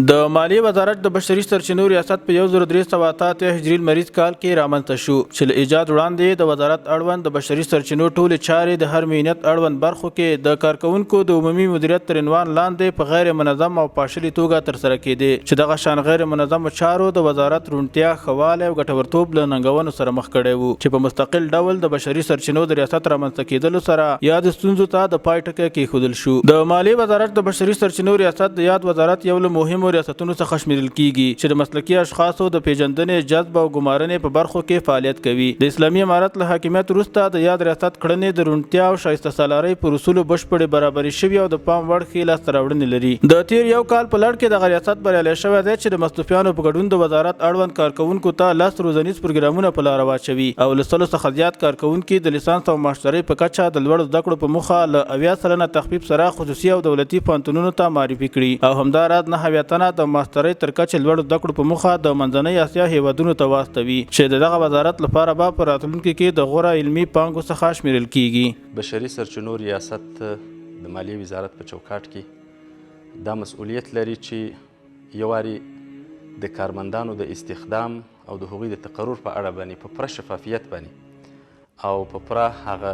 د مالیې وزارت د بشري سرچینو ریاست په 1388 هجري لمریز کال کې رامنځته شو چې له ایجاد وړاندې د وزارت اړوند د بشري سرچینو ټولې چارې د هر مهنیت اړوند برخو کې د کارکونکو د عمومي مدیریت تر عنوان لاندې په غیر منظم او پاشلي توګه ترسره کېدې چې دغه شان غیر منظمو چارو د وزارت روڼتیا، ښهوالی او ګټورتوب له ننګونو سره مخ کړی و چې په مستقل ډول د بشري سرچینو د ریاست رامنځته کېدلو سره یاد ستونزو ته د پای ټکی کېښودل شو. د مالیې وزارت د بشري سرچینو ریاست د یاد وزارت یو له مهمو ریاستونو څخه شمیرل کیږي چې د مسلکي اشخاصو د پیژندنې، جذب او ګمارنې په برخو کې فعالیت کوي. د اسلامي امارت له حاکمیت وروسته د یاد ریاست کړنې د روڼتیا او شایسته سالارۍ پر اصولو بشپړې برابرې شوي او د پام وړ ښې لاسته راوړنې لري. د تیر یو کال په لړ کې دغه ریاست بریالی شوی دی چې د مستوفیانو په ګډون د وزارت اړوند کارکونکو ته 10 روزنیز پروګرامونه په لاره واچوي او له 100 څخه زیات کارکونکي د لیسانس او ماسټرۍ په کچه د لوړو زده کړو په موخه له 80% تخفیف سره خصوصي او دولتي پوهنتونونو ته معرفي کړي او همداراز 9 تنه د ماسټرۍ تر کچې لوړو زده کړو په موخه د منځنۍ اسیا هیوادونو ته واستوي چې د دغه وزارت لپاره به په راتلونکي کې د غوره علمي پانګو څخه شمیرل کیږي. بشري سرچینو ریاست د مالیې وزارت په چوکاټ کې دا مسؤلیت لري چې یو واري د کارمندانو د استخدام او د هغوی د تقرر په اړه باندې په پوره شفافیت باندې او په پوره هغه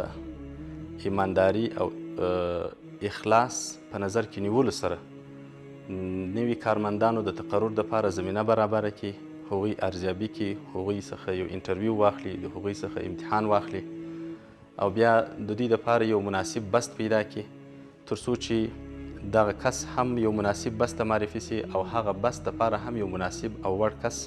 ایمانداري او اخلاص په نظر کې نیولو سره نوي کارمندانو د تقرر دپاره زمینه برابره کړي، هغوی ارزیابي کړي، هغوی څخه یو انټرویو واخلي، د هغوی څخه امتحان واخلي او بیا د دوی دپاره یو مناسب بست پیدا کړي تر څو چې دغه کس هم یو مناسب بست ته معرفي سي او هغه بست دپاره هم یو مناسب او وړ کس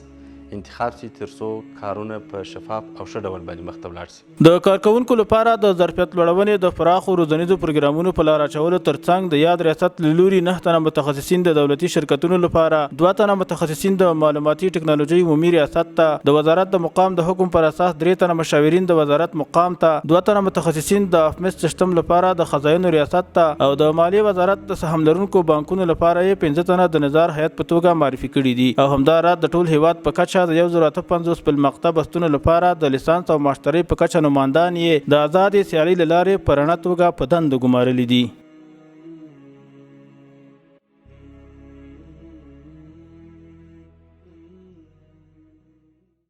انتخاب سي تر څو کارونه په شفاف او ښه ډول باندې مخ ته ولاړ سي. د کارکونکو لپاره د ظرفیت لوړونې د پراخو روزنیزو پروګرامونو په لاره اچولو ترڅنګ د یاد ریاست له لوري 9 تنه متخصصین د دولتي شرکتونو لپاره، 2 تنه متخصصین د معلوماتي ټکنالوژۍ عمومي ریاست ته، د وزارت د مقام د حکم پر اساس 3 تنه مشاورین د وزارت مقام ته، 2 تنه متخصصین د افمس سیستم لپاره د خزاینو ریاست ته او د مالیې وزارت د سهم لرونکو بانکونو لپاره یې 15 تنه د نظار هیئت په توګه معرفي کړي دي او همداراز د ټول هیواد په کچه د 1058 په مقطع بستونو لپاره د لیسانس او ماسټرۍ په کچه نوماندان یې د آزادې سیالۍ له لارې په رڼه توګه په دندو ګمارلي دي.